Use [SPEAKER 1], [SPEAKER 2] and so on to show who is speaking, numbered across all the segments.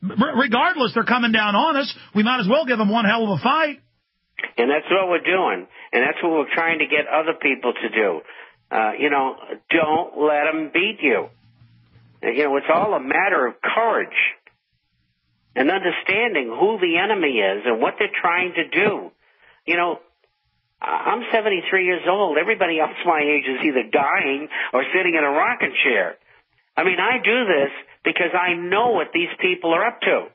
[SPEAKER 1] regardless, they're coming down on us. We might as well give them one hell of a fight.
[SPEAKER 2] And that's what we're doing. And that's what we're trying to get other people to do. Don't let them beat you. It's all a matter of courage and understanding who the enemy is and what they're trying to do. I'm 73 years old. Everybody else my age is either dying or sitting in a rocking chair. I do this because I know what these people are up to.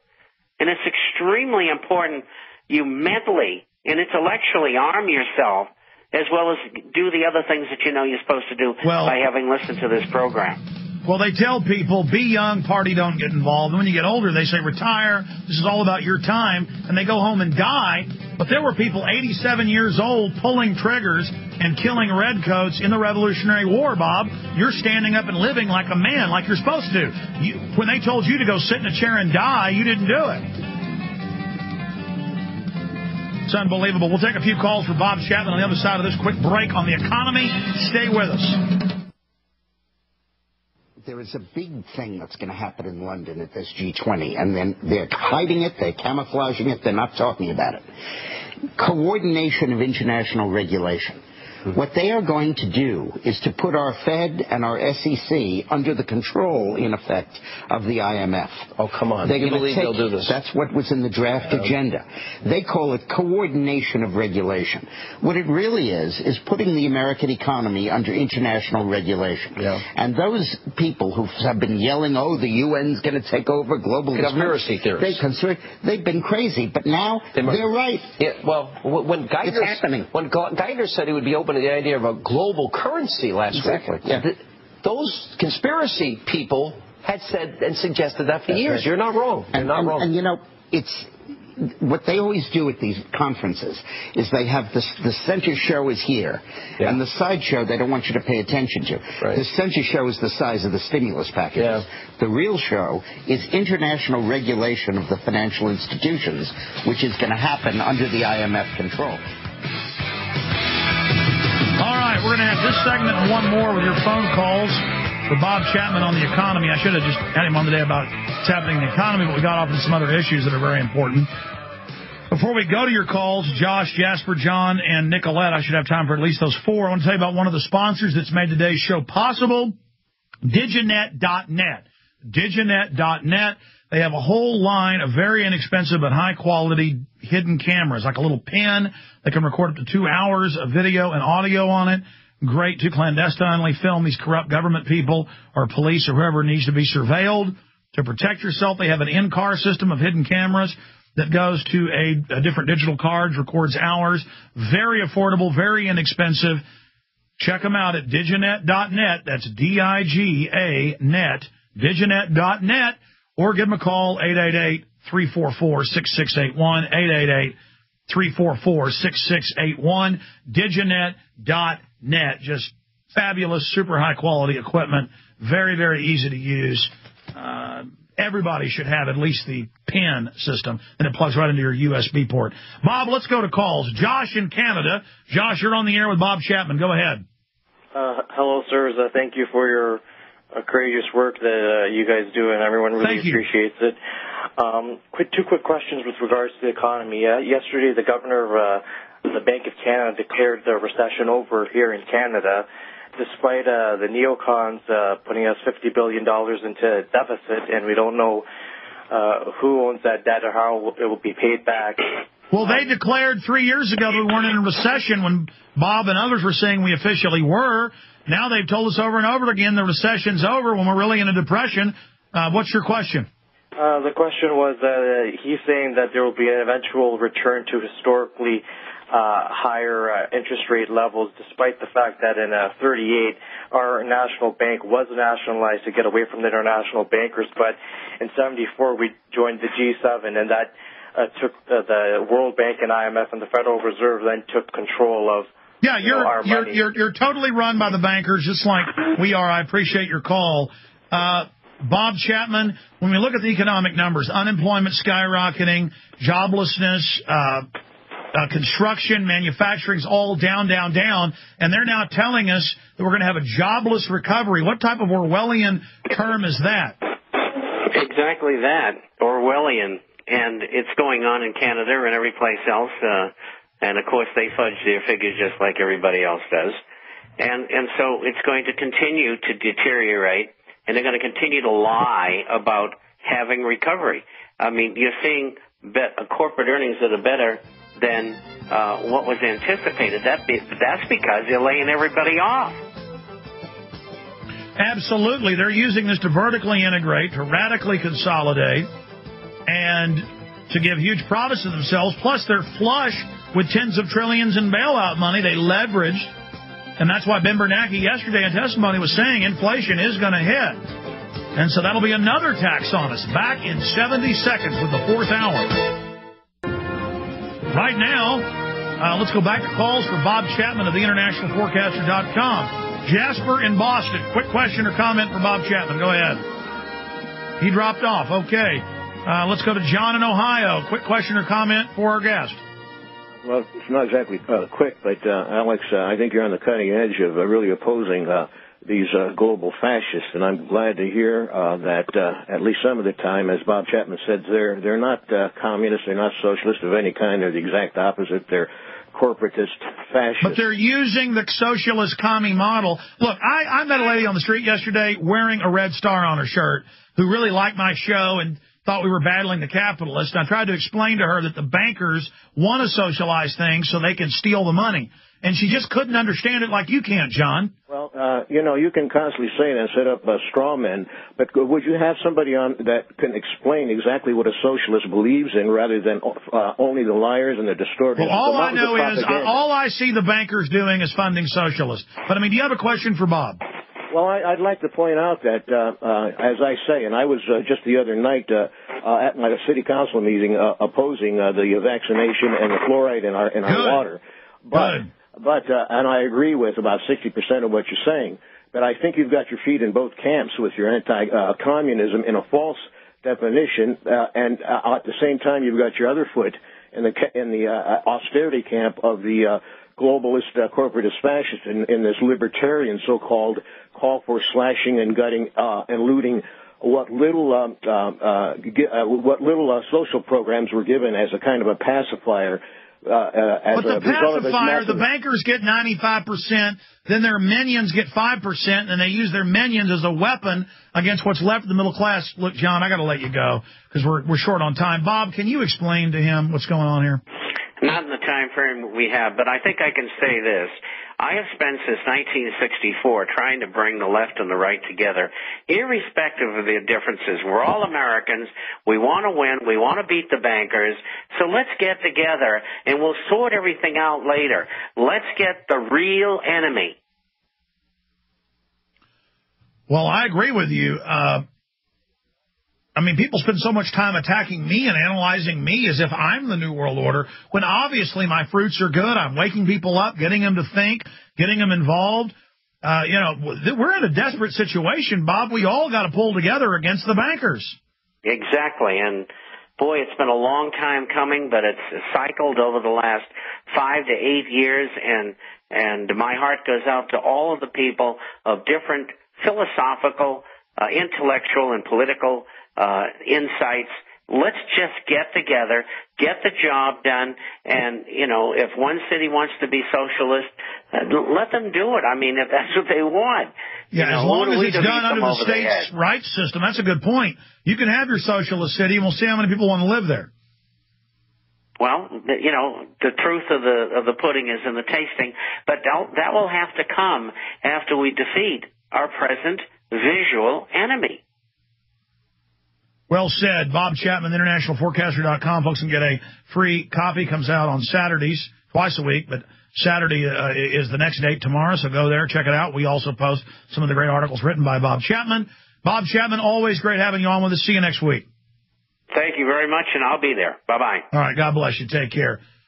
[SPEAKER 2] And it's extremely important you mentally and intellectually arm yourself as well as do the other things that you're supposed to do by having listened to this program.
[SPEAKER 1] Well, they tell people, be young, party, don't get involved. And when you get older, they say, retire. This is all about your time. And they go home and die. But there were people 87 years old pulling triggers and killing redcoats in the Revolutionary War, Bob. You're standing up and living like a man, like you're supposed to. When they told you to go sit in a chair and die, you didn't do it. It's unbelievable. We'll take a few calls for Bob Chapman on the other side of this quick break on the economy. Stay with us.
[SPEAKER 3] There is a big thing that's going to happen in London at this G20, and then they're hiding it, they're camouflaging it, they're not talking about it. Coordination of international regulation. What they are going to do is to put our Fed and our SEC under the control, in effect, of the IMF.
[SPEAKER 4] Oh, come on.
[SPEAKER 3] They're
[SPEAKER 4] you believe they'll do this?
[SPEAKER 3] That's what was in the draft agenda. They call it coordination of regulation. What it really is putting the American economy under international regulation.
[SPEAKER 4] Yeah.
[SPEAKER 3] And those people who have been yelling, the UN's going to take over global
[SPEAKER 4] conspiracy theories.
[SPEAKER 3] They've been crazy, but now they're right.
[SPEAKER 4] Yeah, well, when Geithner said he would be open to the idea of a global currency last week.
[SPEAKER 3] Yeah.
[SPEAKER 4] Those conspiracy people had said and suggested that for years. Right. You're not wrong. You're not wrong.
[SPEAKER 3] And it's what they always do at these conferences is they have the center show is here, and the side show they don't want you to pay attention to.
[SPEAKER 4] Right.
[SPEAKER 3] The center show is the size of the stimulus packages.
[SPEAKER 4] Yeah.
[SPEAKER 3] The real show is international regulation of the financial institutions, which is going to happen under the IMF control.
[SPEAKER 1] All right, we're going to have this segment and one more with your phone calls for Bob Chapman on the economy. I should have just had him on today about what's happening in the economy, but we got off on some other issues that are very important. Before we go to your calls, Josh, Jasper, John, and Nicolette, I should have time for at least those four. I want to tell you about one of the sponsors that's made today's show possible, Diginet.net. Diginet.net. They have a whole line of very inexpensive but high-quality hidden cameras, like a little pen that can record up to 2 hours of video and audio on it. Great to clandestinely film these corrupt government people or police or whoever needs to be surveilled. To protect yourself, they have an in-car system of hidden cameras that goes to a different digital cards, records hours. Very affordable, very inexpensive. Check them out at Diginet.net. That's D-I-G-A-net, Diginet.net. Or give them a call, 888-344-6681, 888-344-6681, Diginet.net. Just fabulous, super high-quality equipment, very, very easy to use. Everybody should have at least the PIN system, and it plugs right into your USB port. Bob, let's go to calls. Josh in Canada. Josh, you're on the air with Bob Chapman. Go ahead.
[SPEAKER 5] Hello, sirs. Thank you for your courageous work that you guys do, and everyone really appreciates it. Two quick questions with regards to the economy. Yesterday, the governor of the Bank of Canada declared the recession over here in Canada, despite the neocons putting us $50 billion into deficit, and we don't know who owns that debt or how it will be paid back.
[SPEAKER 1] Well, they declared 3 years ago that we weren't in a recession when Bob and others were saying we officially were. Now they've told us over and over again the recession's over when we're really in a depression. What's your question?
[SPEAKER 5] The question was he's saying that there will be an eventual return to historically higher interest rate levels, despite the fact that in 1938 our national bank was nationalized to get away from the international bankers. But in 1974 we joined the G7, and that took the World Bank and IMF and the Federal Reserve then took control of. Yeah,
[SPEAKER 1] you're totally run by the bankers, just like we are. I appreciate your call. Bob Chapman, when we look at the economic numbers, unemployment skyrocketing, joblessness, construction, manufacturing's all down, down, down, and they're now telling us that we're going to have a jobless recovery. What type of Orwellian term is that?
[SPEAKER 2] Exactly that, Orwellian. And it's going on in Canada and every place else. And, of course, they fudge their figures just like everybody else does. And so it's going to continue to deteriorate, and they're going to continue to lie about having recovery. I mean, you're seeing corporate earnings that are better than what was anticipated. That's because they're laying everybody off.
[SPEAKER 1] Absolutely. They're using this to vertically integrate, to radically consolidate, and to give huge profits to themselves. Plus, they're flush with tens of trillions in bailout money. They leveraged. And that's why Ben Bernanke yesterday in testimony was saying inflation is going to hit. And so that'll be another tax on us. Back in 70 seconds with the fourth hour. Right now, let's go back to calls for Bob Chapman of the InternationalForecaster.com. Jasper in Boston. Quick question or comment for Bob Chapman. Go ahead. He dropped off. Okay. Let's go to John in Ohio. Quick question or comment for our guest.
[SPEAKER 6] Well, it's not exactly quick, but Alex, I think you're on the cutting edge of really opposing these global fascists, and I'm glad to hear that at least some of the time, as Bob Chapman said, they're not communists, they're not socialists of any kind. They're the exact opposite. They're corporatist fascists.
[SPEAKER 1] But they're using the socialist commie model. Look, I met a lady on the street yesterday wearing a red star on her shirt who really liked my show and thought we were battling the capitalists. I tried to explain to her that the bankers want to socialize things so they can steal the money. And she just couldn't understand it like you can't, John.
[SPEAKER 6] Well, you can constantly say that and set up straw men, but would you have somebody on that can explain exactly what a socialist believes in rather than only the liars and the distorters?
[SPEAKER 1] Well, all I know is all I see the bankers doing is funding socialists. But, I mean, do you have a question for Bob?
[SPEAKER 6] Well, I'd like to point out that, as I say, and I was just the other night at my city council meeting opposing the vaccination and the fluoride in our water. But and I agree with about 60% of what you're saying. But I think you've got your feet in both camps with your anti-communism in a false definition, and at the same time you've got your other foot in the austerity camp of the globalist corporatist fascists in this libertarian so-called call for slashing and gutting and looting what little social programs were given as a kind of a pacifier.
[SPEAKER 1] But the pacifier, the bankers get 95%, then their minions get 5%, and they use their minions as a weapon against what's left of the middle class. Look, John, I got to let you go because we're short on time. Bob, can you explain to him what's going on here?
[SPEAKER 2] Not in the time frame we have, but I think I can say this. I have spent since 1964 trying to bring the left and the right together, irrespective of their differences. We're all Americans. We want to win. We want to beat the bankers. So let's get together, and we'll sort everything out later. Let's get the real enemy.
[SPEAKER 1] Well, I agree with you. I mean, people spend so much time attacking me and analyzing me as if I'm the New World Order, when obviously my fruits are good. I'm waking people up, getting them to think, getting them involved. We're in a desperate situation, Bob. We all got to pull together against the bankers.
[SPEAKER 2] Exactly. And, boy, it's been a long time coming, but it's cycled over the last 5 to 8 years. And my heart goes out to all of the people of different philosophical, intellectual, and political insights. Let's just get together, get the job done, and, if one city wants to be socialist, let them do it. I mean, if that's what they want.
[SPEAKER 1] Yeah, as long as it's done under the state's rights system. That's a good point. You can have your socialist city, and we'll see how many people want to live there.
[SPEAKER 2] Well, the truth of the pudding is in the tasting, but that will have to come after we defeat our present visual enemy.
[SPEAKER 1] Well said. Bob Chapman, InternationalForecaster.com. Folks can get a free copy. Comes out on Saturdays, twice a week, but Saturday is the next date tomorrow, so go there, check it out. We also post some of the great articles written by Bob Chapman. Bob Chapman, always great having you on with us. See you next week.
[SPEAKER 2] Thank you very much, and I'll be there. Bye-bye.
[SPEAKER 1] All right, God bless you. Take care.